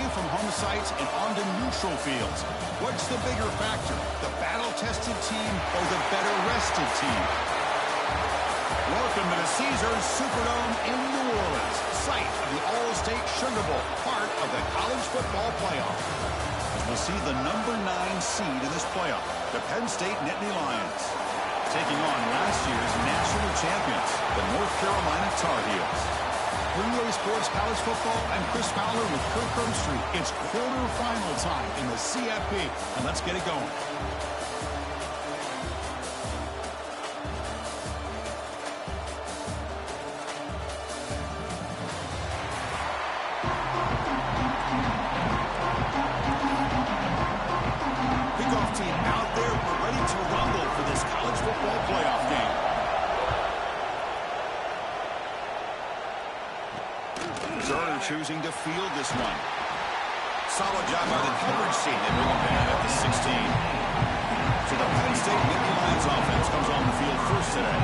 from home sites and onto neutral fields. What's the bigger factor, the battle-tested team or the better-rested team? Welcome to the Caesars Superdome in New Orleans, site of the All-State Sugar Bowl, part of the college football playoff. As we'll see the number 9 seed in this playoff, the Penn State Nittany Lions, taking on last year's national champions, the North Carolina Tar Heels. Greenway Sports College Football, I'm Chris Fowler with Kirk Herbstreit. It's quarterfinal time in the CFP, and let's get it going. Kickoff team out there, we're ready to rumble for this college football playoff game. Zerner choosing to field this one. Solid job by the coverage team. They bring him down at the 16. So the Penn State Nittany Lions offense comes on the field first today.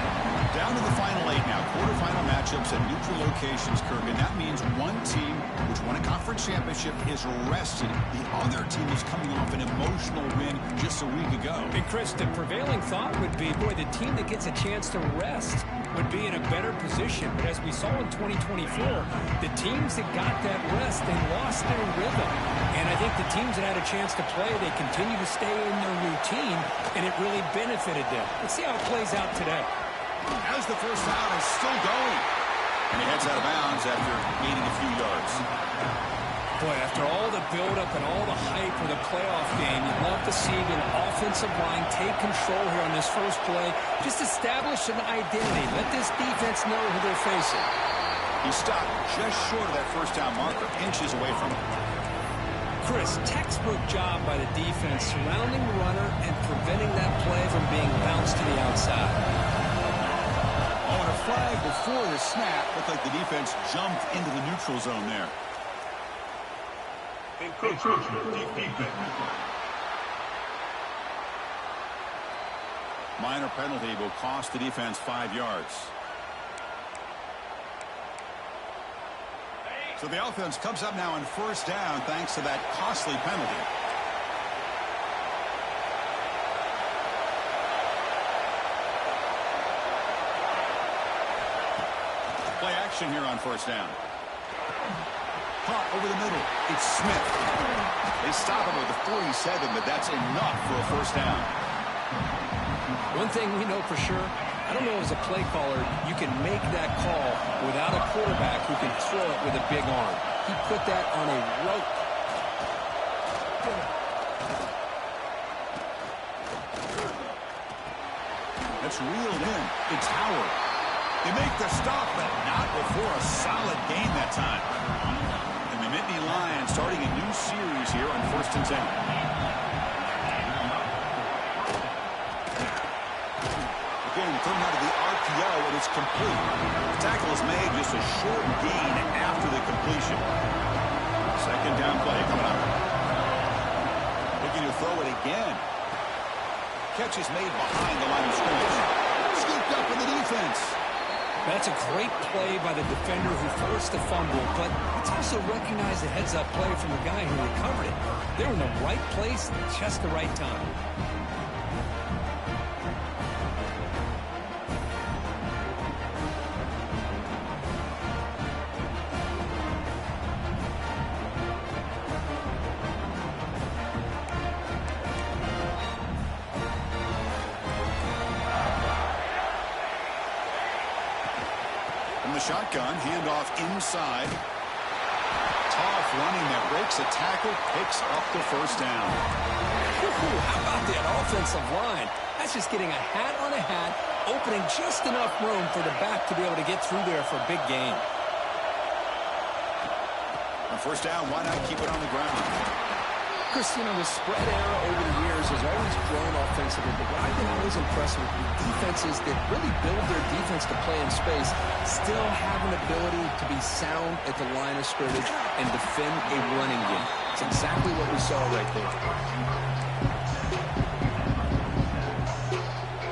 Down to the final 8 now. Quarterfinal matchups at neutral locations, Kirk. And that means one team, which won a conference championship, is rested. The other team is coming off an emotional win just a week ago. And Chris, the prevailing thought would be, boy, the team that gets a chance to rest would be in a better position. But as we saw in 2024, the teams that got that rest, they lost their rhythm. And I think the teams that had a chance to play, they continue to stay in their routine, and it really benefited them. Let's see how it plays out today. As the first down is still going. And he heads out of bounds after gaining a few yards. Boy, after all the buildup and all the hype for the playoff game, you'd love to see an offensive line take control here on this first play. Just establish an identity. Let this defense know who they're facing. He stopped just short of that first down marker, inches away from it. Chris, textbook job by the defense surrounding the runner and preventing that play from being bounced to the outside. Oh, and a flag before the snap. Looked like the defense jumped into the neutral zone there. Minor penalty will cost the defense 5 yards. So the offense comes up now on first down thanks to that costly penalty. Play action here on first down. Caught over the middle. It's Smith. They stop him with the 47, but that's enough for a first down. One thing we know for sure, I don't know as a play caller, you can make that call without a quarterback who can throw it with a big arm. He put that on a rope. That's reeled in. It's Howard. They make the stop, but not before a solid gain that time. And the Nittany Lions starting a new series here on 1st and 10. Again, thrown out of the RPO, and it's complete. The tackle is made just a short gain after the completion. Second down play coming up. Looking to throw it again. Catch is made behind the line of scrimmage. Scooped up in the defense. That's a great play by the defender who forced the fumble, but it's also recognized a heads-up play from the guy who recovered it. They're in the right place at just the right time. Shotgun, handoff inside. Tough running that breaks a tackle, picks up the first down. How about that offensive line? That's just getting a hat on a hat, opening just enough room for the back to be able to get through there for a big gain. On first down, why not keep it on the ground? Chris, you know, the spread error over the years has always grown offensively, but what I've been always impressed with defenses that really build their defense to play in space still have an ability to be sound at the line of scrimmage and defend a running game. It's exactly what we saw right there.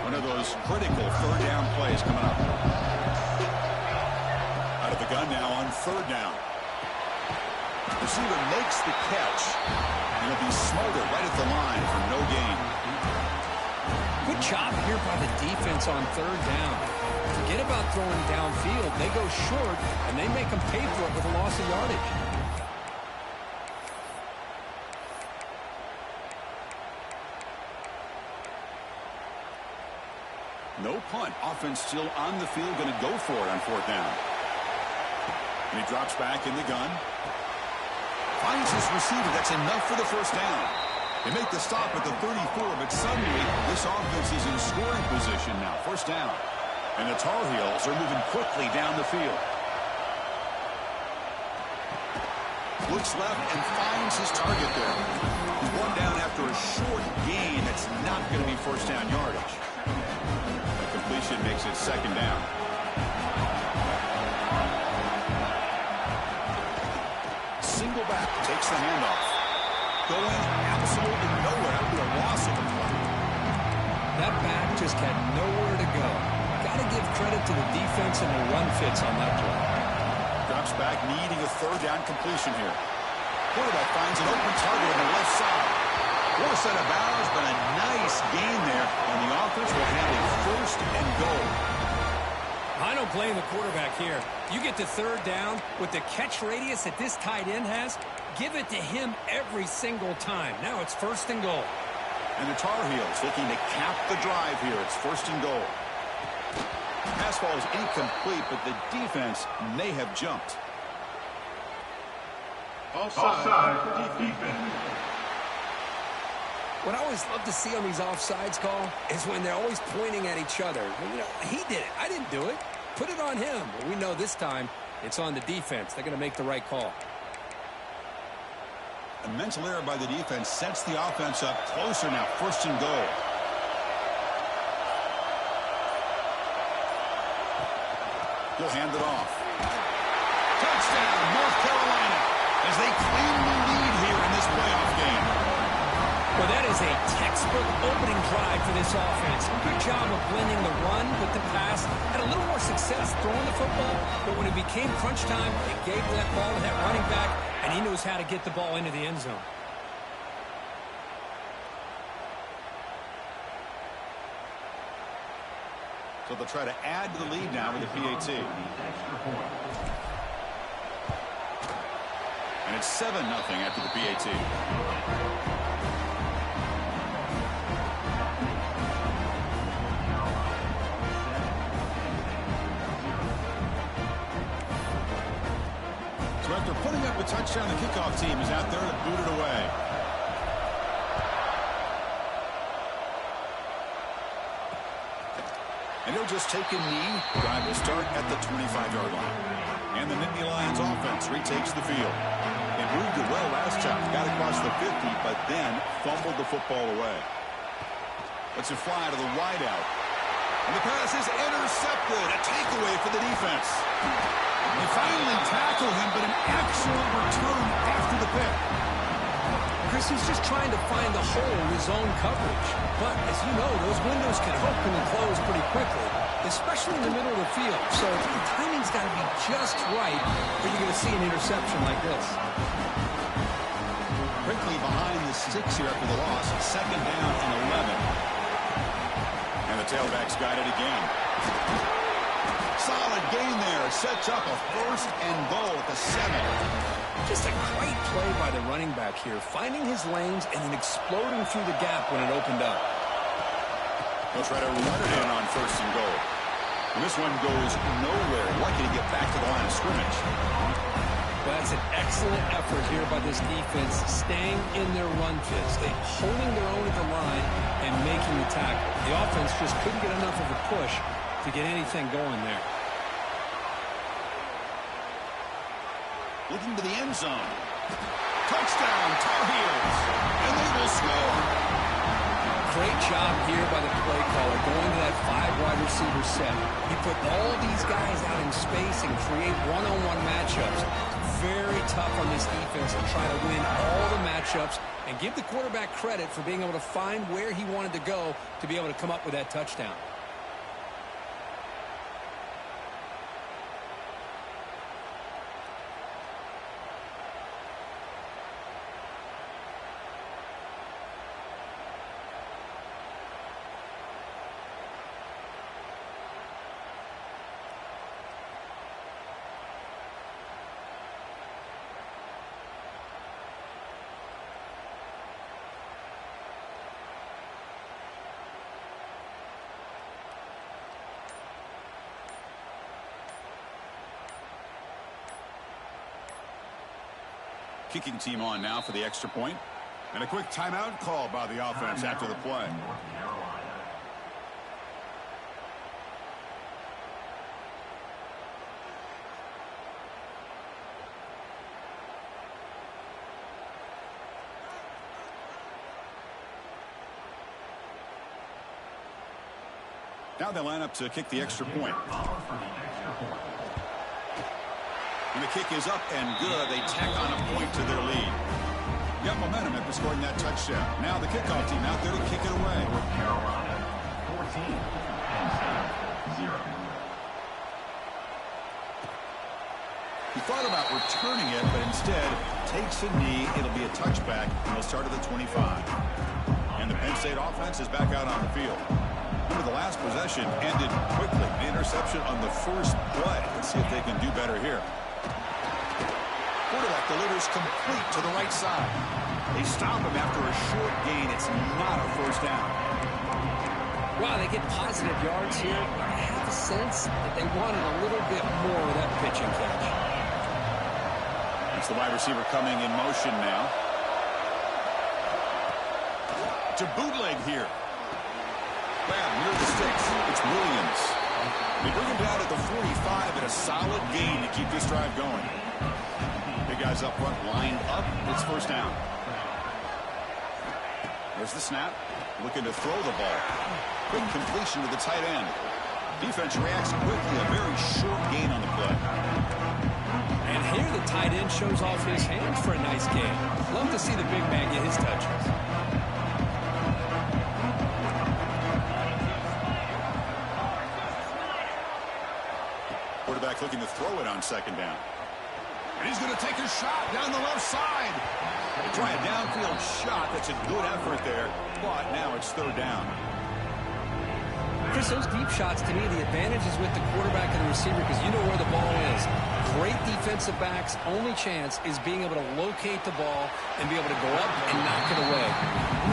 One of those critical third down plays coming up. Out of the gun now on third down. Receiver makes the catch, and he'll be smothered right at the line for no gain. Good job here by the defense on third down. Forget about throwing downfield. They go short, and they make them pay for it with a loss of yardage. No punt. Offense still on the field, going to go for it on fourth down. And he drops back in the gun. Finds his receiver. That's enough for the first down. They make the stop at the 34, but suddenly this offense is in scoring position now. First down. And the Tar Heels are moving quickly down the field. Looks left and finds his target there. He's one down after a short gain. That's not going to be first down yardage. The completion makes it second down. Single back takes the handoff. Going absolutely nowhere after a loss of the play. That back just had nowhere to go. Got to give credit to the defense and the run fits on that play. Drops back, needing a third down completion here. Quarterback finds an open target on the left side. What a set of bounds, but a nice gain there, and the offense will have a first and goal. I don't blame the quarterback here. You get to third down with the catch radius that this tight end has, give it to him every single time. Now it's first and goal. And the Tar Heels looking to cap the drive here. It's first and goal. Pass ball is incomplete, but the defense may have jumped. Offside for defense. What I always love to see on these offsides call is when they're always pointing at each other. Well, you know, he did it. I didn't do it. Put it on him. Well, we know this time it's on the defense. They're going to make the right call. A mental error by the defense sets the offense up closer now. First and goal. He'll hand it off. Touchdown, North Carolina, as they cleanly lead here in this playoff game. Well, that is a textbook opening drive for this offense. Good job of blending the run with the pass. Had a little more success throwing the football, but when it became crunch time, it gave that ball to that running back, and he knows how to get the ball into the end zone. So they'll try to add to the lead now with the PAT. And it's 7-0 after the PAT. So after putting up a touchdown, the kickoff team is out there to boot it away. And he'll just take a knee. Drive will start at the 25-yard line. And the Nittany Lions offense retakes the field. They moved it well last time. Got across the 50, but then fumbled the football away. Let's it fly to the wideout. And the pass is intercepted. A takeaway for the defense. They finally tackle him, but an excellent return after the pick. Chris, he's just trying to find the hole in his own coverage. But, as you know, those windows can open and close pretty quickly, especially in the middle of the field. So the timing's got to be just right or you're going to see an interception like this. Quickly behind the sticks here after the loss. Second down and 11. And the tailback's got it again. Solid gain there. Sets up a first and goal at the 7. Just a great play by the running back here, finding his lanes and then exploding through the gap when it opened up. They'll try to run it in on first and goal. And this one goes nowhere. Lucky to get back to the line of scrimmage. Well, that's an excellent effort here by this defense, staying in their run fits. They holding their own at the line and making the tackle. The offense just couldn't get enough of a push to get anything going there. Looking to the end zone. Touchdown, Tar Heels. And they will score. Great job here by the play caller going to that 5-wide receiver set. He put all these guys out in space and create one-on-one matchups. Very tough on this defense to try to win all the matchups and give the quarterback credit for being able to find where he wanted to go to be able to come up with that touchdown. kicking team on now for the extra point. And a quick timeout call by the offense after the play. Now they line up to kick the extra point. And the kick is up and good. They tack on a point to their lead. Got momentum after scoring that touchdown. Now the kickoff team out there to kick it away. North Carolina, 14 and 0. He thought about returning it, but instead takes a knee. It'll be a touchback, and he'll start at the 25. And the Penn State offense is back out on the field. Remember, the last possession ended quickly. The interception on the first play. Let's see if they can do better here. Quarterback delivers complete to the right side. They stop him after a short gain. It's not a first down. Wow, they get positive yards here. I have a sense that they wanted a little bit more of that pitch and catch. It's the wide receiver coming in motion now. To bootleg here. Bam, near the sticks. It's Williams. They bring him down at the 45 and a solid gain to keep this drive going. Big guys up front lined up. It's first down. There's the snap. Looking to throw the ball. Quick completion to the tight end. Defense reacts quickly. A very short gain on the play. And here the tight end shows off his hands for a nice gain. Love to see the big man get his touches. Quarterback looking to throw it on second down. And he's going to take a shot down the left side. They try a downfield shot. That's a good effort there. But now it's third down. Chris, those deep shots, to me, the advantage is with the quarterback and the receiver because you know where the ball is. Great defensive backs' only chance is being able to locate the ball and be able to go up and knock it away.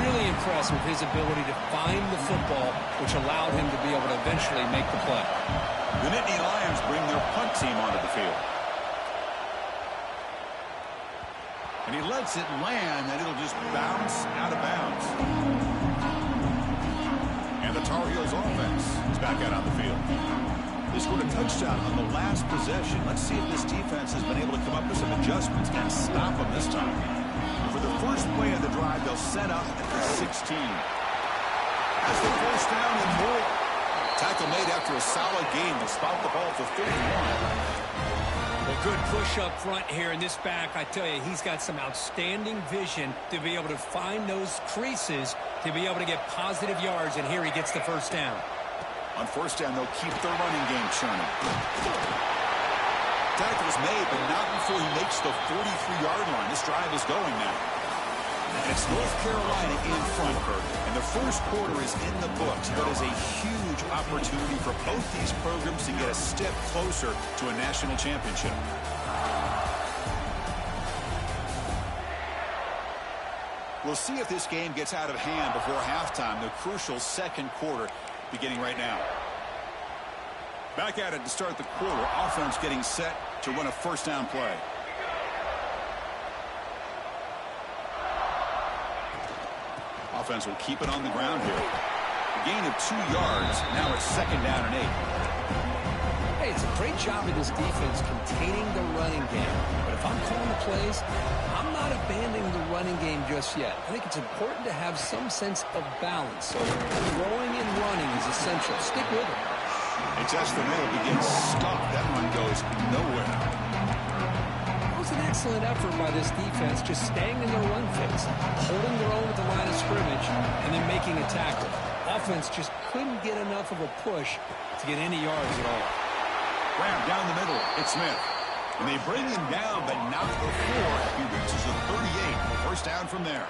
Really impressed with his ability to find the football, which allowed him to be able to eventually make the play. The Nittany Lions bring their punt team onto the field. And he lets it land, and it'll just bounce out of bounds. And the Tar Heels offense is back out on the field. They scored a touchdown on the last possession. Let's see if this defense has been able to come up with some adjustments and stop them this time. And for the first play of the drive, they'll set up at the 16. As the first down and more. Tackle made after a solid game. They spot the ball for 31. A good push up front here in this back. I tell you, he's got some outstanding vision to be able to find those creases to be able to get positive yards, and here he gets the first down. On first down, they'll keep their running game churning. Tackle is made, but not before he makes the 43-yard line. This drive is going now. And it's North Carolina in front, Kurt. And the first quarter is in the books. That is a huge opportunity for both these programs to get a step closer to a national championship. We'll see if this game gets out of hand before halftime. The crucial second quarter beginning right now. Back at it to start the quarter. Offense getting set to run a first down play. Offense will keep it on the ground here. A gain of 2 yards. Now it's second down and 8. Hey, it's a great job of this defense containing the running game. But if I'm calling the plays, I'm not abandoning the running game just yet. I think it's important to have some sense of balance. So throwing and running is essential. Stick with it. It's Espinel begins stuck. That run goes nowhere. It was an excellent effort by this defense, just staying in their run phase, holding their own at the line of scrimmage, and then making a tackle. Offense just couldn't get enough of a push to get any yards at all. Grab down the middle. It's Smith. And they bring him down, but not before he reaches the 38. First down from there.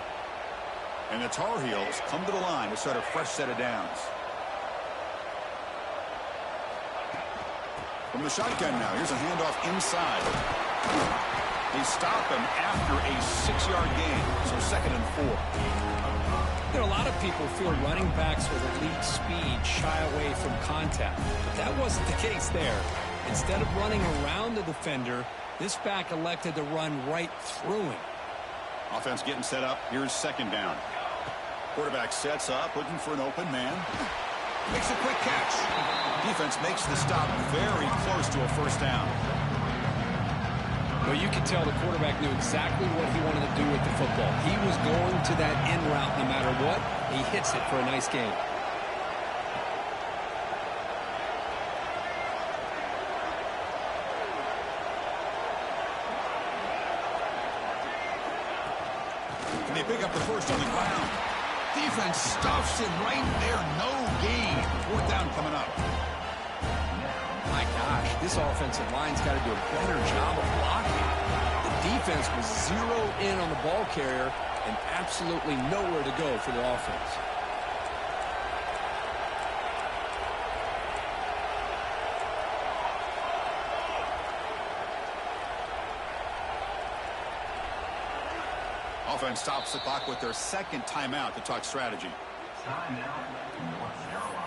And the Tar Heels come to the line to start a fresh set of downs. From the shotgun now, here's a handoff inside. They stop him after a 6-yard gain, so second and 4. There are a lot of people feel running backs with elite speed shy away from contact. But that wasn't the case there. Instead of running around the defender, this back elected to run right through him. Offense getting set up. Here's second down. Quarterback sets up, looking for an open man. Makes a quick catch. Defense makes the stop very close to a first down. Well, you can tell the quarterback knew exactly what he wanted to do with the football. He was going to that in route no matter what. He hits it for a nice gain. And they pick up the first on the ground. Defense stuffs him right there. No gain. Fourth down coming up. My gosh, this offensive line's got to do a better job of blocking. The defense was zeroed in on the ball carrier and absolutely nowhere to go for the offense. Offense stops the clock with their second timeout to talk strategy. Timeout, North Carolina.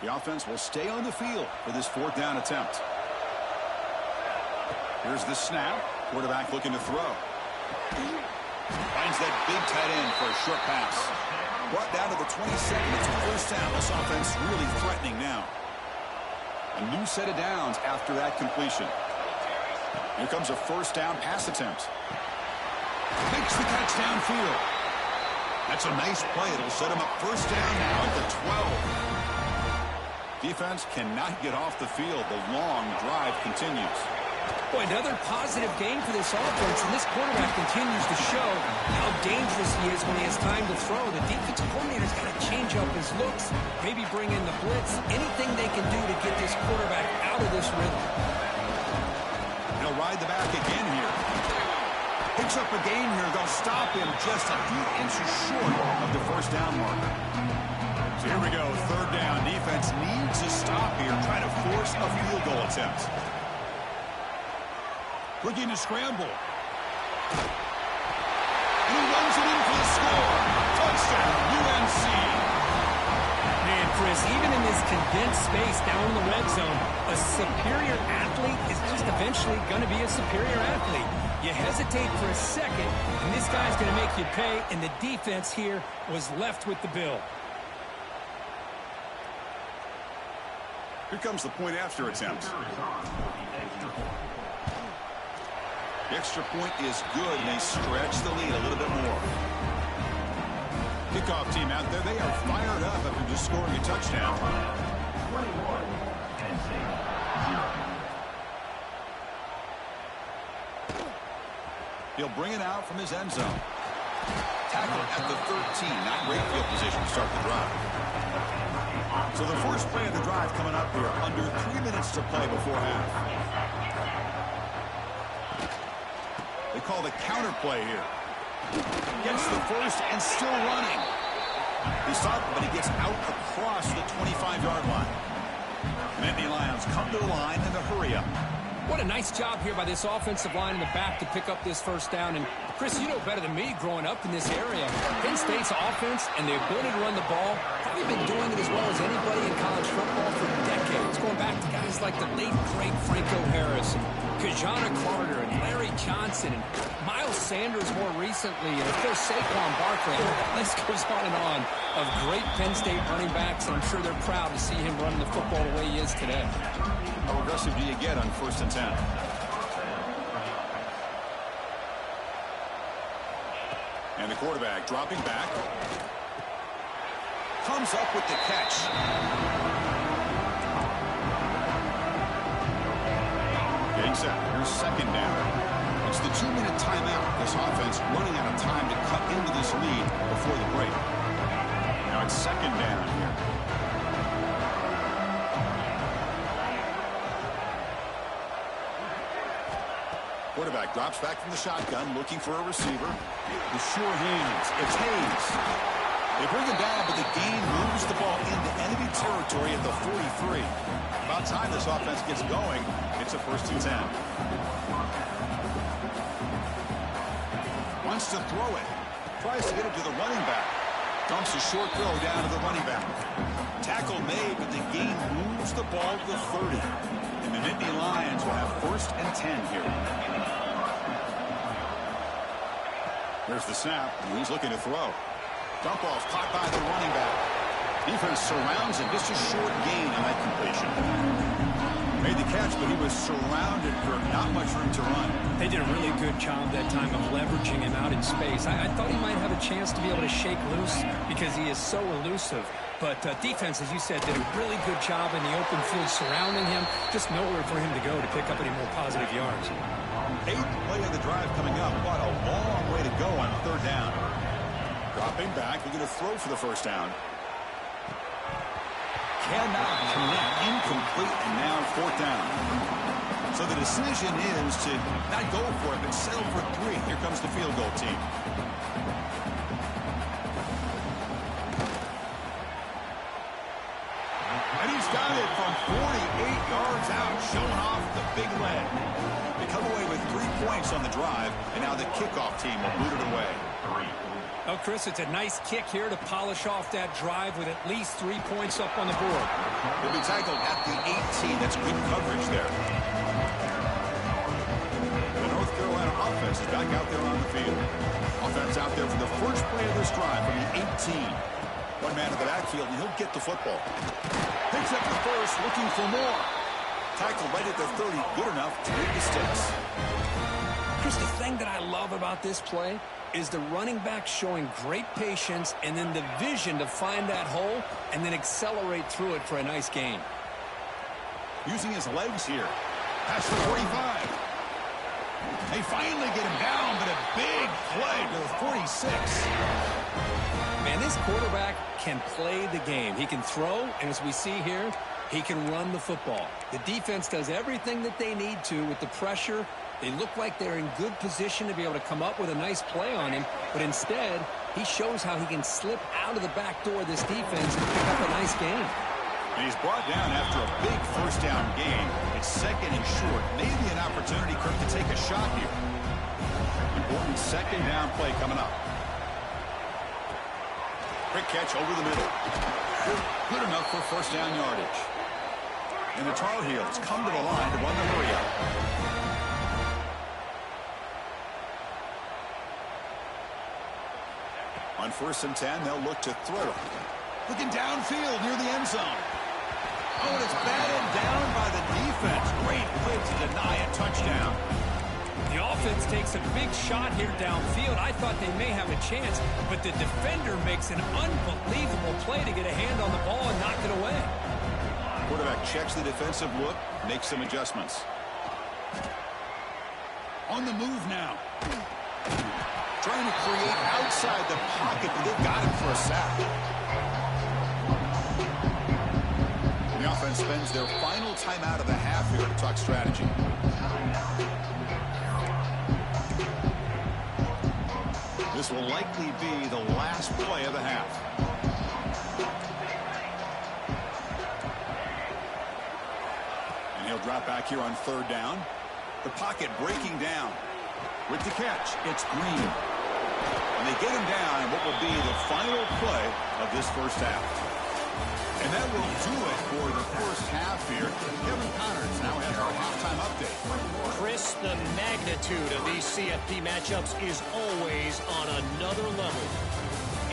The offense will stay on the field for this fourth down attempt. Here's the snap. Quarterback looking to throw. Finds that big tight end for a short pass. Brought down to the 27. It's a first down. This offense really threatening now. A new set of downs after that completion. Here comes a first down pass attempt. Makes the catch downfield. That's a nice play. It'll set him up first down now at the 12. Defense cannot get off the field. The long drive continues. Boy, another positive game for this offense, and this quarterback continues to show how dangerous he is when he has time to throw. The defensive coordinator's got to change up his looks, maybe bring in the blitz, anything they can do to get this quarterback out of this rhythm. He'll ride the back again here. Picks up a gain here. They'll stop him just a few inches short of the first down marker. So here we go, third down. Defense needs a stop here, trying to force a field goal attempt. Looking to scramble. And he runs it in for the score. Touchdown, UNC. Man, Chris, even in this condensed space down in the red zone, a superior athlete is just eventually going to be a superior athlete. You hesitate for a second, and this guy's going to make you pay, and the defense here was left with the bill. Here comes the point after attempt. The extra point is good, and they stretch the lead a little bit more. Kickoff team out there, they are fired up after just scoring a touchdown. 21, Tennessee, 0. He'll bring it out from his end zone. Tackle at the 13. Not great field position to start the drive. So the first play of the drive coming up here. Under 3 minutes to play before half. They call the counter play here. Gets the first and still running. He stopped, but he gets out across the 25-yard line. Nittany Lions come to the line in a hurry up. What a nice job here by this offensive line in the back to pick up this first down. And, Chris, you know better than me growing up in this area. Penn State's offense and the ability to run the ball, probably been doing it as well as anybody in college football for decades. Going back to guys like the late, great Franco Harris, and Kajana Carter, and Larry Johnson, and Miles Sanders more recently, and, of course, Saquon Barkley. The list goes on and on of great Penn State running backs, and I'm sure they're proud to see him running the football the way he is today. How aggressive do you get on 1st and 10? And the quarterback dropping back. Comes up with the catch. Getting set. Here's second down. It's the 2-minute timeout. This offense running out of time to cut into this lead before the break. Now it's second down here. Quarterback drops back from the shotgun, looking for a receiver. The sure hands. It's Hayes. They bring him down, but the gain moves the ball into enemy territory at the 43. About time this offense gets going. It's a 1st and 10. Wants to throw it. Tries to get it to the running back. Dumps a short throw down to the running back. Tackle made, but the gain moves the ball to the 30. And the Nittany Lions Lions will have 1st and 10 here. Here's the snap, and he's looking to throw. Dump ball's caught by the running back. Defense surrounds him. Just a short gain on that completion. Made the catch, but he was surrounded for not much room to run. They did a really good job that time of leveraging him out in space. I thought he might have a chance to be able to shake loose because he is so elusive. But defense, as you said, did a really good job in the open field surrounding him. Just nowhere for him to go to pick up any more positive yards. 8th play of the drive coming up. What a long way to go on 3rd down. Dropping back. We're going to throw for the 1st down. Cannot connect. Incomplete. And now 4th down. So the decision is to not go for it, but settle for 3. Here comes the field goal team. And he's got it from 48 yards out, showing off the big leg. They come away with 3 points on the drive, and now the kickoff team will boot it away. Oh, Chris, it's a nice kick here to polish off that drive with at least 3 points up on the board. He'll be tackled at the 18. That's good coverage there. The North Carolina offense is back out there on the field. Offense out there for the first play of this drive from the 18. One man in the backfield, and he'll get the football. Picks up the first, looking for more. Tackle right at the 30, good enough to lead the sticks. Chris, the thing that I love about this play is the running back showing great patience and then the vision to find that hole and then accelerate through it for a nice gain. Using his legs here. Past the 45. They finally get him down, but a big play to the 46. Man, this quarterback can play the game. He can throw, and as we see here, he can run the football. The defense does everything that they need to with the pressure. They look like they're in good position to be able to come up with a nice play on him, but instead, he shows how he can slip out of the back door of this defense and pick up a nice gain. And he's brought down after a big 1st down gain. It's 2nd and short. Maybe an opportunity, Kirk, to take a shot here. Important 2nd down play coming up. Quick catch over the middle. Good enough for 1st down yardage. And the Tar Heels come to the line to run the hurry up. On 1st and 10, they'll look to throw. Looking downfield near the end zone. Oh, and it's batted down by the defense. Great play to deny a touchdown. The offense takes a big shot here downfield. I thought they may have a chance, but the defender makes an unbelievable play to get a hand on the ball and knock it away. Quarterback checks the defensive look, makes some adjustments. On the move now. Trying to create outside the pocket, but they've got him for a sack. The offense spends their final timeout of the half here to talk strategy. This will likely be the last play of the half. And he'll drop back here on 3rd down. The pocket breaking down. With the catch, it's Green. And they get him down in what will be the final play of this 1st half. And that will do it for the 1st half here. Kevin Connors now has our halftime update. Chris, the magnitude of these CFP matchups is always on another level.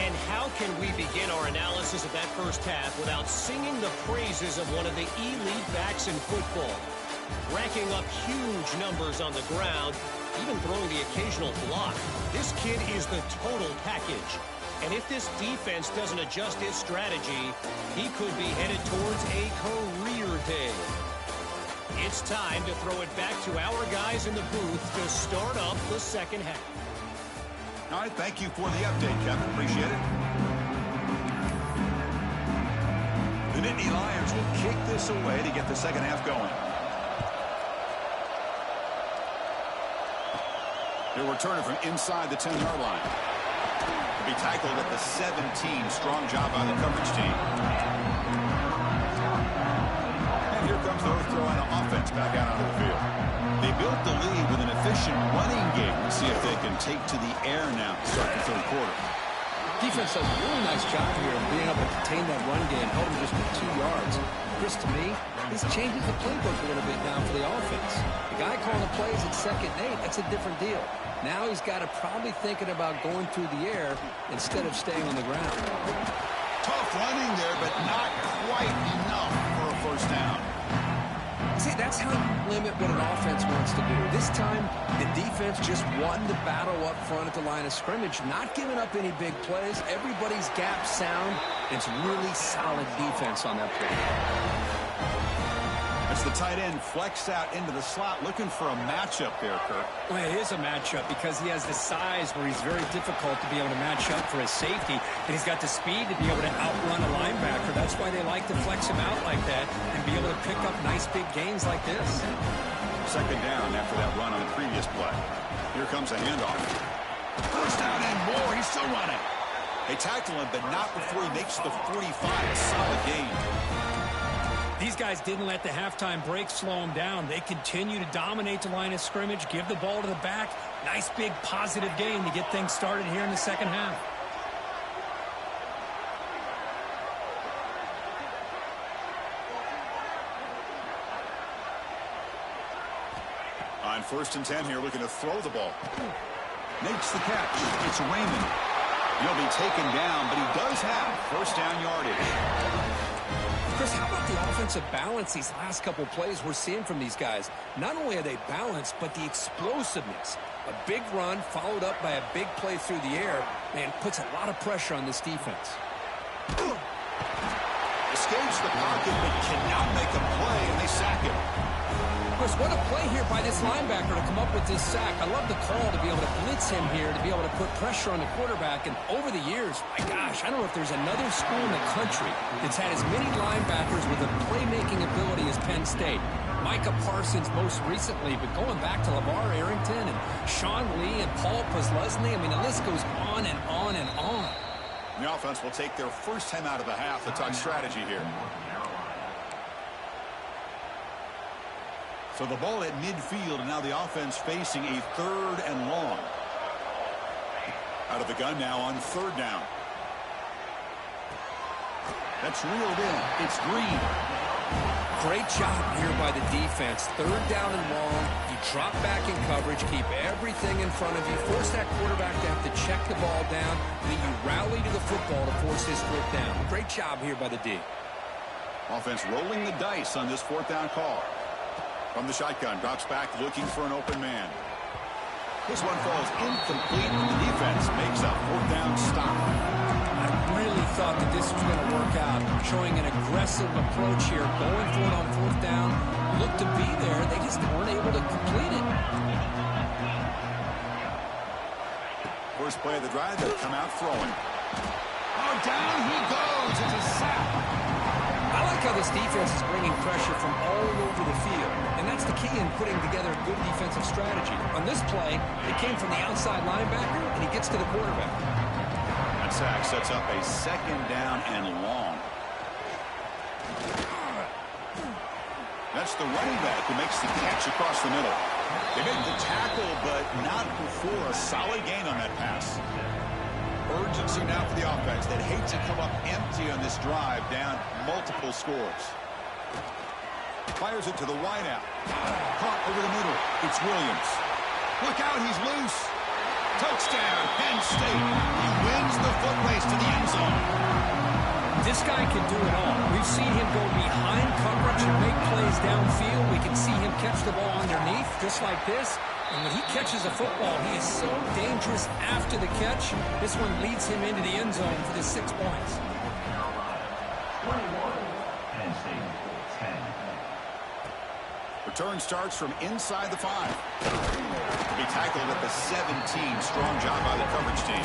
And how can we begin our analysis of that 1st half without singing the praises of one of the elite backs in football? Racking up huge numbers on the ground, even throwing the occasional block. This kid is the total package. And if this defense doesn't adjust its strategy, he could be headed towards a career day. It's time to throw it back to our guys in the booth to start up the 2nd half. All right, thank you for the update, Kevin. Appreciate it. The Nittany Lions will kick this away to get the 2nd half going. He'll return it from inside the 10-yard line. He'll be tackled at the 17. Strong job by the coverage team. And here comes the North Carolina offense back out onto the field. They built the lead with an efficient running game. Let's see if they can take to the air now to start the 3rd quarter. Defense does a really nice job here of being able to contain that run game, held him just with 2 yards. Chris, to me, this changes the playbook a little bit now for the offense. guy calling the plays at 2nd and 8, that's a different deal. Now he's got to probably thinking about going through the air instead of staying on the ground. Tough running there, but not quite enough for a first down. See, that's how you limit what an offense wants to do. This time, the defense just won the battle up front at the line of scrimmage, not giving up any big plays. Everybody's gap sound. It's really solid defense on that play. As the tight end flexed out into the slot, looking for a matchup there, Kirk. Well, it is a matchup because he has the size where he's very difficult to be able to match up for his safety, and he's got the speed to be able to outrun a linebacker. That's why they like to flex him out like that and be able to pick up nice big gains like this. 2nd down after that run on the previous play. Here comes a handoff. First down and more. He's still running. They tackle him, but not before he makes the 45. A solid gain. These guys didn't let the halftime break slow them down. They continue to dominate the line of scrimmage, give the ball to the back. Nice big positive gain to get things started here in the second half. On 1st and 10 here, looking to throw the ball. Makes the catch. It's Raymond. He'll be taken down, but he does have first down yardage. Chris, how about the offensive balance these last couple plays we're seeing from these guys? Not only are they balanced, but the explosiveness. A big run followed up by a big play through the air, and puts a lot of pressure on this defense. Escapes the pocket, but cannot make a play, and they sack him. Chris, what a play here by this linebacker to come up with this sack. I love the call to be able to blitz him here, to be able to put pressure on the quarterback. And over the years, my gosh, I don't know if there's another school in the country that's had as many linebackers with a playmaking ability as Penn State. Micah Parsons most recently, but going back to LeVar Arrington and Sean Lee and Paul Posluszny, I mean, the list goes on and on and on. The offense will take their first time out of the half to talk strategy here. So the ball at midfield, and now the offense facing a 3rd and long. Out of the gun now on 3rd down. That's reeled in. It's Green. Great job here by the defense. 3rd down and long. You drop back in coverage, keep everything in front of you, force that quarterback to have to check the ball down, and then you rally to the football to force his foot down. Great job here by the D. Offense rolling the dice on this 4th down call. From the shotgun, drops back looking for an open man. This one falls incomplete, and the defense makes a 4th down stop. I really thought that this was going to work out, showing an aggressive approach here, going for it on 4th down. Looked to be there, they just weren't able to complete it. First play of the drive, they'll come out throwing. Oh, down he goes. It's a sack. I like how this defense is bringing pressure from all over the field, and that's the key in putting together a good defensive strategy. On this play, it came from the outside linebacker, and he gets to the quarterback. That sack sets up a 2nd down and long. That's the running back who makes the catch across the middle. They make the tackle, but not before a solid gain on that pass. Urgency now for the offense. They'd hate to come up empty on this drive, down multiple scores. Fires it to the wideout. Caught over the middle. It's Williams. Look out, he's loose. Touchdown, Penn State. He wins the foot race to the end zone. This guy can do it all. We've seen him go behind coverage and make plays downfield. We can see him catch the ball underneath, just like this. And when he catches a football, he is so dangerous after the catch. This one leads him into the end zone for the 6 points. 21, Penn State, 10. Return starts from inside the 5. To be tackled at the 17. Strong job by the coverage team.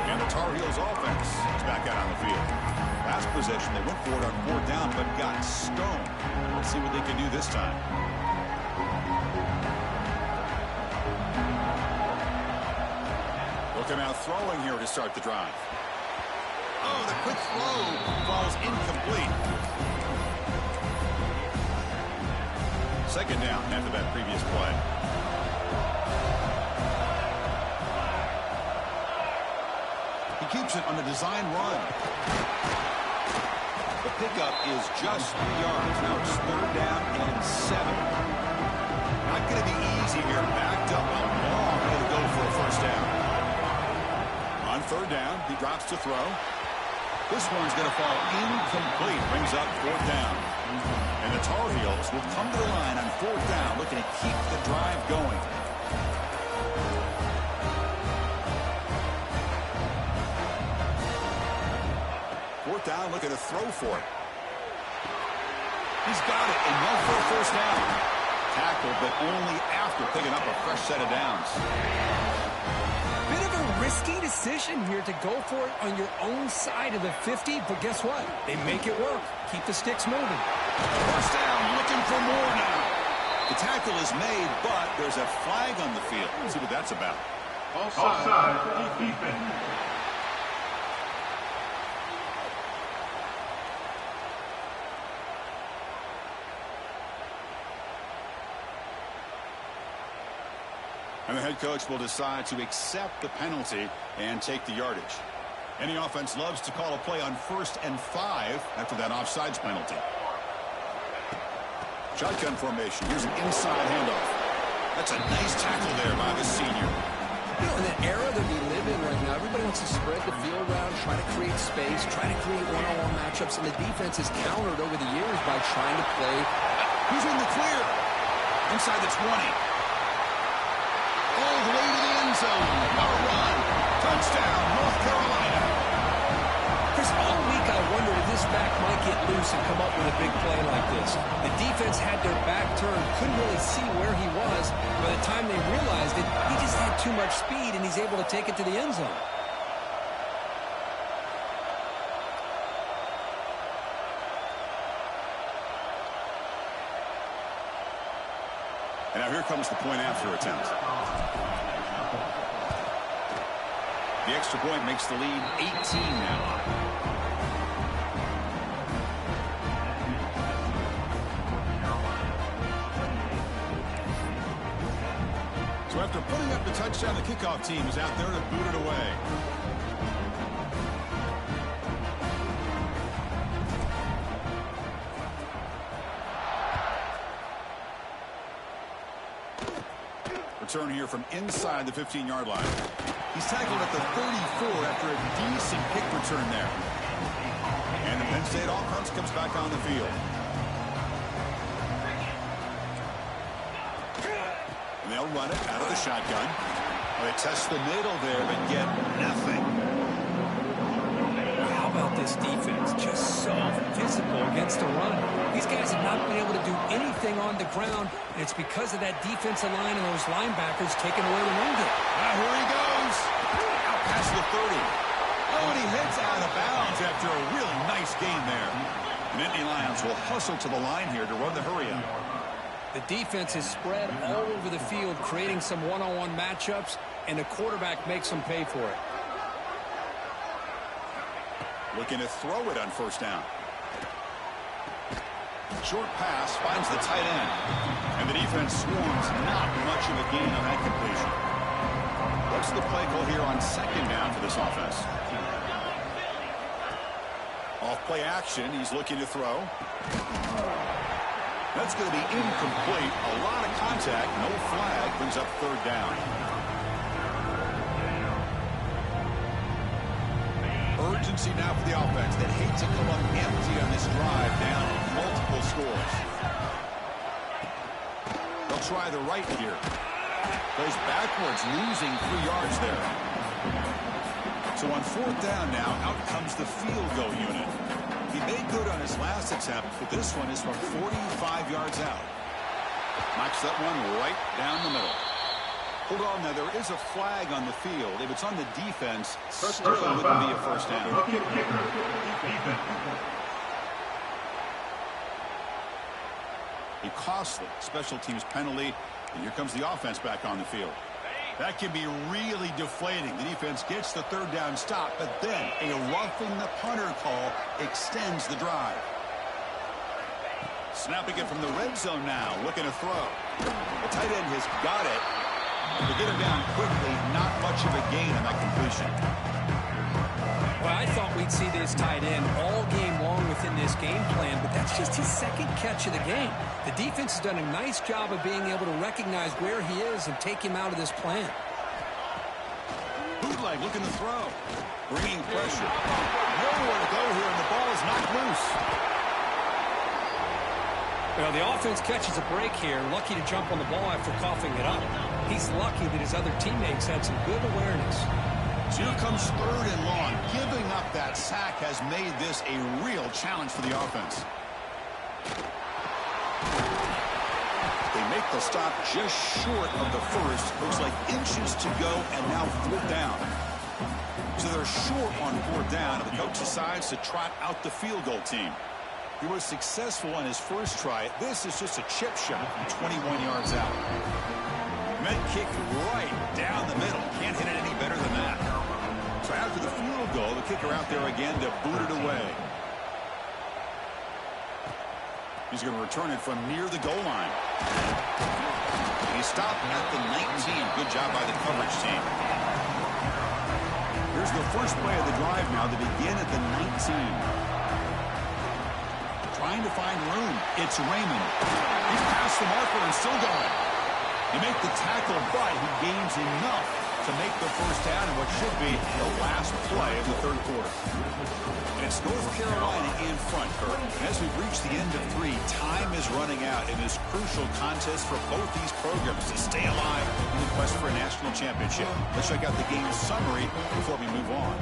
And the Tar Heels offense is back out on the field. Last possession, they went for it on 4th down, but got stoned. Let's see what they can do this time. They'll come out throwing here to start the drive. Oh, the quick throw falls incomplete. 2nd down after that previous play. He keeps it on the design run. The pickup is just 3 yards. Now it's 3rd down and He drops to throw. This one's going to fall incomplete. Brings up 4th down. And the Tar Heels will come to the line on 4th down, looking to keep the drive going. Fourth down, looking to throw for it. He's got it, and one for a 1st down. Tackled, but only after picking up a fresh set of downs. Bit of a risky decision here to go for it on your own side of the 50, but guess what? They make it work. Keep the sticks moving. 1st down, looking for more now. The tackle is made, but there's a flag on the field. Let's see what that's about. Offside, defense. And the head coach will decide to accept the penalty and take the yardage. Any offense loves to call a play on 1st and 5 after that offsides penalty. Shotgun formation. Here's an inside handoff. That's a nice tackle there by the senior. You know, in the era that we live in right now, everybody wants to spread the field around, try to create space, try to create one-on-one matchups, and the defense has countered over the years by trying to play. Who's in the clear? Inside the 20. All the way to the end zone. What a run. Touchdown, North Carolina. Chris, all week I wondered if this back might get loose and come up with a big play like this. The defense had their back turned, couldn't really see where he was. By the time they realized it, he just had too much speed, and he's able to take it to the end zone. And now here comes the point after attempt. The extra point makes the lead 18 now. So after putting up the touchdown, the kickoff team is out there to boot it away. Return here from inside the 15-yard line. He's tackled at the 34 after a decent kick return there. And the Penn State offense comes back on the field. And they'll run it out of the shotgun. They test the middle there, but get nothing. How about this defense? Just so physical against the run. These guys have not been able to do anything on the ground, and it's because of that defensive line and those linebackers taking away the run game. Here he goes. Out past the 30. Oh, and he heads out of bounds after a really nice gain there. And Indy Lions will hustle to the line here to run the hurry-up. The defense is spread all over the field, creating some one-on-one matchups, and the quarterback makes them pay for it. Looking to throw it on 1st down. Short pass finds the tight end. And the defense swarms not much of a gain on that completion. What's the play call here on 2nd down for this offense? Off play action. He's looking to throw. That's going to be incomplete. A lot of contact. No flag. Brings up 3rd down. Urgency now for the offense that hate to come up empty on this drive, down multiple scores. They'll try the right here. Goes backwards, losing 3 yards there. So on 4th down now, out comes the field goal unit. He made good on his last attempt, but this one is from 45 yards out. Knocks that one right down the middle. Hold on, now there is a flag on the field. If it's on the defense, still wouldn't be a 1st down. A costly special teams penalty, and here comes the offense back on the field. That can be really deflating. The defense gets the 3rd down stop, but then a roughing the punter call extends the drive. Snapping it from the red zone now, looking to throw. The tight end has got it. To get him down quickly, not much of a gain on that completion. Well, I thought we'd see this tight end all game long within this game plan, but that's just his 2nd catch of the game. The defense has done a nice job of being able to recognize where he is and take him out of this plan. Bootleg bootleg looking to throw. Bringing pressure. Nowhere to go here, and the ball is knocked loose. Well, the offense catches a break here. Lucky to jump on the ball after coughing it up. He's lucky that his other teammates had some good awareness. So here comes 3rd and long. Giving up that sack has made this a real challenge for the offense. They make the stop just short of the first. Looks like inches to go, and now 4th down. So they're short on 4th down, and the coach decides to trot out the field goal team. He was successful on his first try. This is just a chip shot from 21 yards out. Met kick right down the middle. Can't hit it any better than that. So after the field goal, the kicker out there again to boot it away. He's going to return it from near the goal line. And he stopped at the 19. Good job by the coverage team. Here's the first play of the drive now to begin at the 19. Trying to find room. It's Raymond. He's past the marker and still going. He made the tackle, but he gains enough to make the first down in what should be the last play of the 3rd quarter. And it's North Carolina in front, Kirk. And as we've reached the end of 3, time is running out in this crucial contest for both these programs to stay alive in the quest for a national championship. Let's check out the game summary before we move on.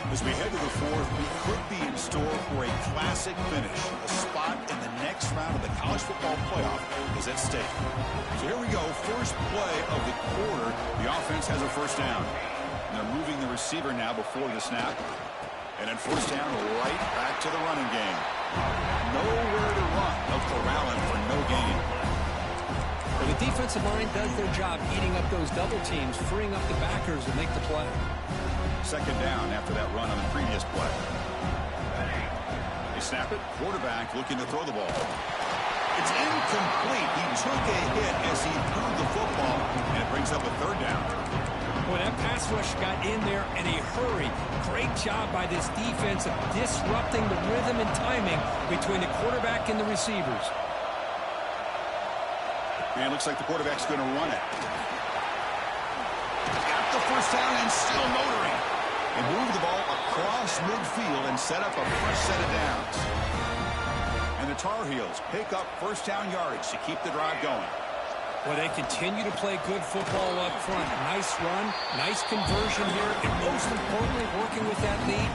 As we head to the 4th, we could be in store for a classic finish. A spot in the next round of the college football playoff is at stake. So here we go. First play of the quarter. The offense has a first down. And they're moving the receiver now before the snap. And then first down right back to the running game. Nowhere to run. No corralling for no gain. Well, the defensive line does their job eating up those double teams, freeing up the backers to make the play. Second down after that run on the previous play. They snap it. Quarterback looking to throw the ball. It's incomplete. He took a hit as he threw the football, and it brings up a 3rd down. Well, that pass rush got in there in a hurry. Great job by this defense of disrupting the rhythm and timing between the quarterback and the receivers. And it looks like the quarterback's going to run it. Got the first down and still motoring. They move the ball across midfield and set up a fresh set of downs. And the Tar Heels pick up first down yardage to keep the drive going. Well, they continue to play good football up front. Nice run, nice conversion here, and most importantly, working with that lead.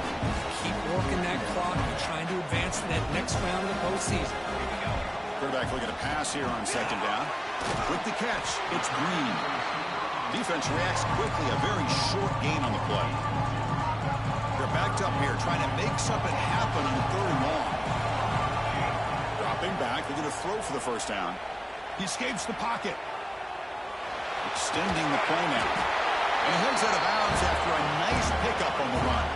Keep working that clock and trying to advance to that next round of the postseason. Quarterback looking to pass here on second down. With the catch, it's Green. Defense reacts quickly, a very short gain on the play. They're backed up here, trying to make something happen on 3rd and long. Dropping back, looking to throw for the first down. He escapes the pocket. Extending the play now. And he heads out of bounds after a nice pickup on the run.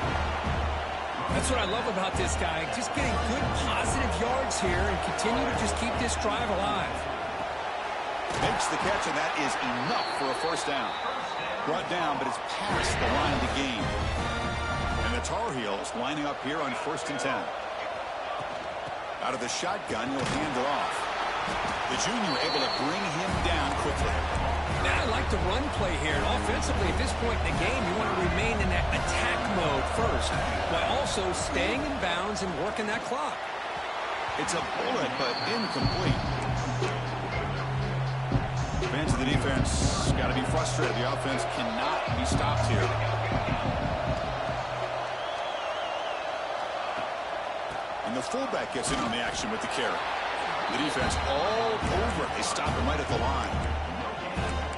That's what I love about this guy. Just getting good positive yards here and continue to just keep this drive alive. Makes the catch, and that is enough for a first down. Brought down, but it's past the line of the game. And the Tar Heels lining up here on 1st and 10. Out of the shotgun, he'll hand it off. The junior able to bring him down quickly. Now, I like the run play here. And offensively, at this point in the game, you want to remain in that attack mode first, while also staying in bounds and working that clock. It's a bullet, but incomplete. Fans of the defense got to be frustrated. The offense cannot be stopped here. And the fullback gets in on the action with the carry. The defense all over it. They stop him right at the line.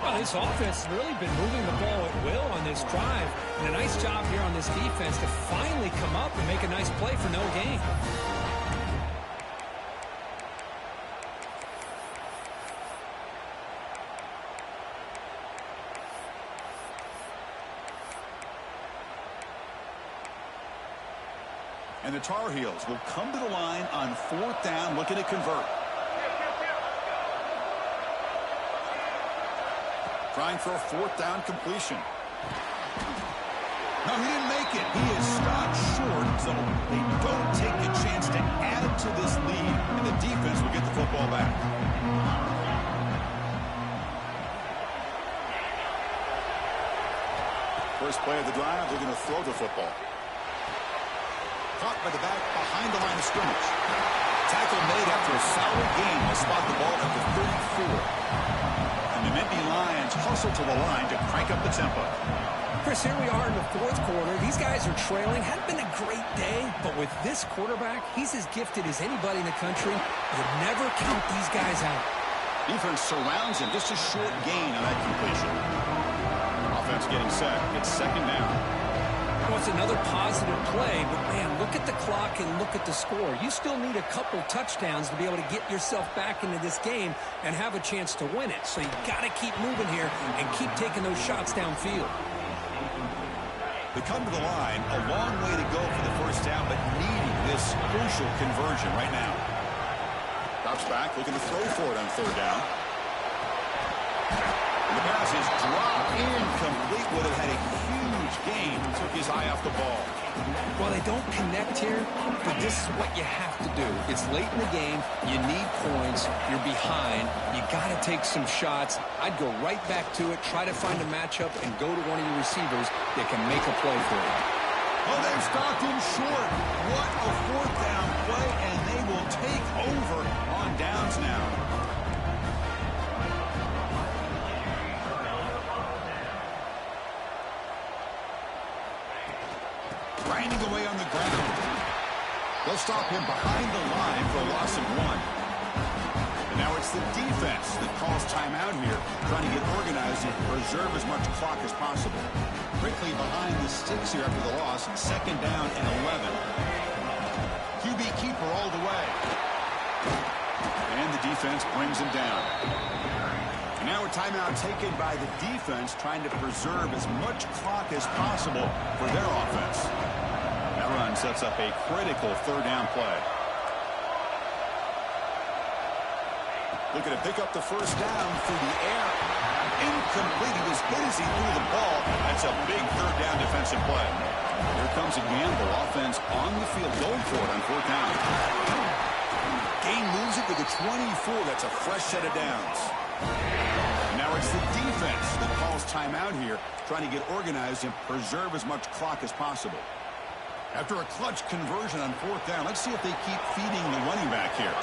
Well, this offense has really been moving the ball at will on this drive. And a nice job here on this defense to finally come up and make a nice play for no gain. And the Tar Heels will come to the line on 4th down, looking to convert. Trying for a 4th down completion. No, he didn't make it. He is stopped short, so they don't take a chance to add to this lead, and the defense will get the football back. First play of the drive, they're going to throw the football. Caught by the back behind the line of scrimmage. Tackle made after a solid gain. They'll spot the ball at the 34. And the Nittany Lions hustle to the line to crank up the tempo. Chris, here we are in the fourth quarter. These guys are trailing. Hadn't been a great day, but with this quarterback, he's as gifted as anybody in the country. You never count these guys out. Defense surrounds him. Just a short gain on that completion. Offense getting set. It's second down. Well, it's another positive play, but, man, look at the clock and look at the score. You still need a couple touchdowns to be able to get yourself back into this game and have a chance to win it. So you got to keep moving here and keep taking those shots downfield. They come to the line, a long way to go for the first down, but needing this crucial conversion right now. Drops back, looking to throw for it on third down. And the pass is dropped incomplete. Would have had a huge gain. Took his eye off the ball. Well, they don't connect here, but this is what you have to do. It's late in the game. You need points. You're behind. You got to take some shots. I'd go right back to it, try to find a matchup, and go to one of your receivers that can make a play for you. Oh, they've stopped him short. What a fourth down play, and they will take over on downs now. Grinding away on the ground. They'll stop him behind the line for a loss of 1. And now it's the defense that calls timeout here, trying to get organized and preserve as much clock as possible. Quickly behind the sticks here after the loss, second down and 11. QB keeper all the way. And the defense brings him down. And now a timeout taken by the defense, trying to preserve as much clock as possible for their offense. That run sets up a critical third down play. Looking to pick up the first down through the air. Incomplete. He was hit as he threw the ball. That's a big third down defensive play. Here comes a gamble. Offense on the field going for it on fourth down. Gain moves it to the 24. That's a fresh set of downs. Now it's the defense that calls timeout here, trying to get organized and preserve as much clock as possible. After a clutch conversion on fourth down, let's see if they keep feeding the running back here.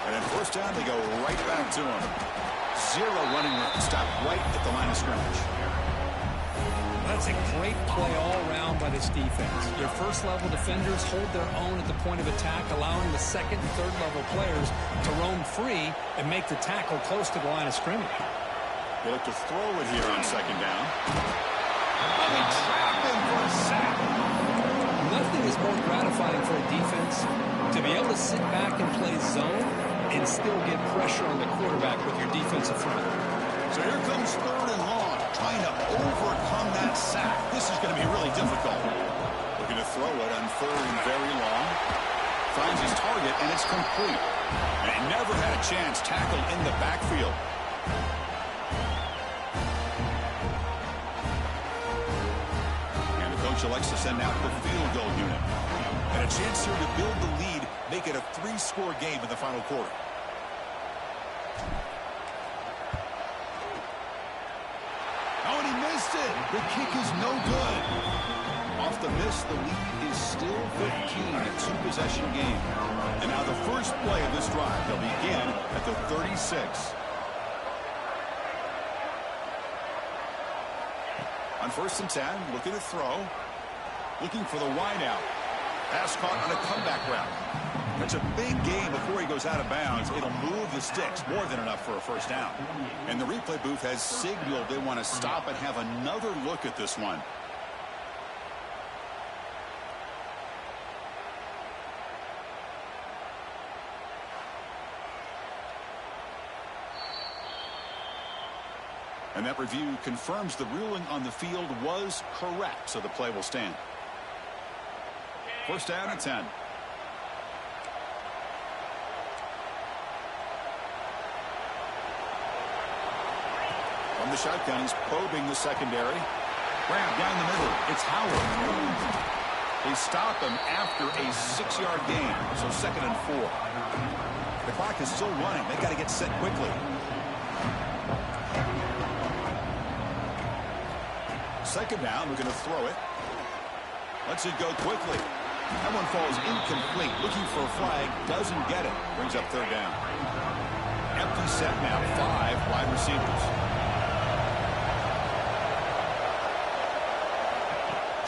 And then first down, they go right back to him. Zero running room. Stop right at the line of scrimmage. That's a great play all around by this defense. Your first-level defenders hold their own at the point of attack, allowing the second and third-level players to roam free and make the tackle close to the line of scrimmage. They look to throw it here on second down. Oh, they trap him for a sack. Nothing is more gratifying for a defense to be able to sit back and play zone and still get pressure on the quarterback with your defensive front. So here comes third and long, trying to overcome that sack. This is going to be really difficult. Looking to throw it on third and very long. Finds his target, and it's complete. And he never had a chance tackled in the backfield. And the coach elects to send out the field goal unit. And a chance here to build the lead, make it a 3-score game in the final quarter. Oh, and he missed it. The kick is no good. Off the miss, the lead is still 15, a 2-possession game. And now the first play of this drive, they'll begin at the 36. On first and 10, looking to throw. Looking for the wideout. Pass caught on a comeback route. That's a big gain before he goes out of bounds. It'll move the sticks, more than enough for a first down. And the replay booth has signaled they want to stop and have another look at this one. And that review confirms the ruling on the field was correct, so the play will stand. First down at 10. From the shotgun, he's probing the secondary. Grab down the middle. It's Howard. They stop him after a 6-yard gain, so second and 4. The clock is still running. They got to get set quickly. Second down, looking to throw it. Lets it go quickly. That one falls incomplete. Looking for a flag, doesn't get it. Brings up third down. Empty set now, 5 wide receivers.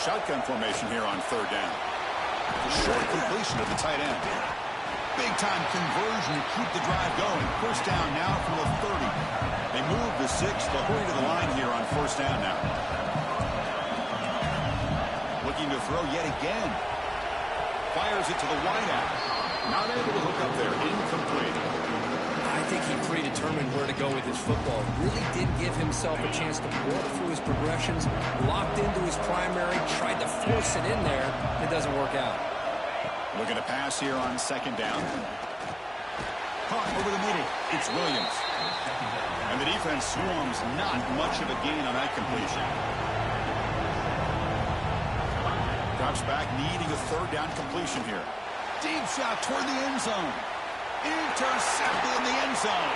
Shotgun formation here on third down. Short completion to the tight end. Big-time conversion to keep the drive going. First down now from the 30. They move the 6. They'll hurry to the line here on first down now. Looking to throw yet again. Fires it to the wideout. Not able to hook up there. Incomplete. I think he predetermined where to go with his football. Really didn't give himself a chance to work through his progressions. Locked into his primary. Tried to force it in there. It doesn't work out. Looking to pass here on second down. Caught over the middle. It's Williams. And the defense swarms. Not much of a gain on that completion. Drops back, needing a third down completion here. Deep shot toward the end zone. Intercepted in the end zone.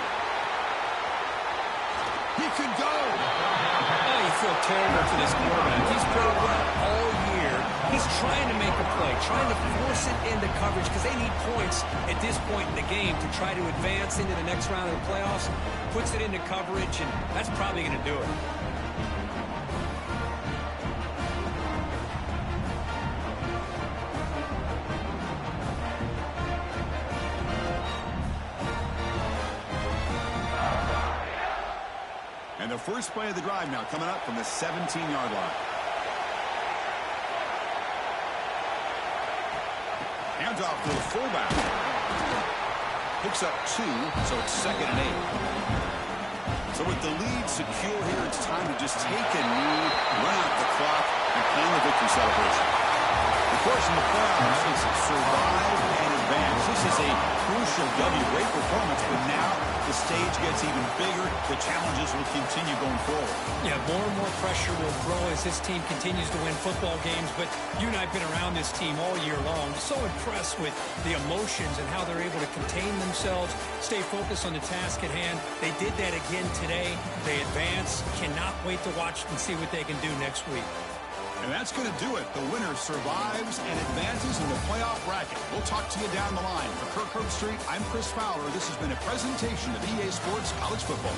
He could go. Oh, you feel terrible for this quarterback. He's played well all year. He's trying to make a play, trying to force it into coverage because they need points at this point in the game to try to advance into the next round of the playoffs. Puts it into coverage, and that's probably going to do it. And the first play of the drive now coming up from the 17-yard line. Hands off to the fullback. Picks up 2, so it's 2nd and 8. So with the lead secure here, it's time to just take a knee, run out the clock, and plan the victory celebration. Of course, in the playoffs, it's survive and advance. This is a crucial W. Great performance, but now the stage gets even bigger. The challenges will continue going forward. Yeah, more and more pressure will grow as this team continues to win football games. But you and I have been around this team all year long. So impressed with the emotions and how they're able to contain themselves, stay focused on the task at hand. They did that again today. They advance. Cannot wait to watch and see what they can do next week. And that's going to do it. The winner survives and advances in the playoff bracket. We'll talk to you down the line. For Kirk Herbstreit, I'm Chris Fowler. This has been a presentation of EA Sports College Football.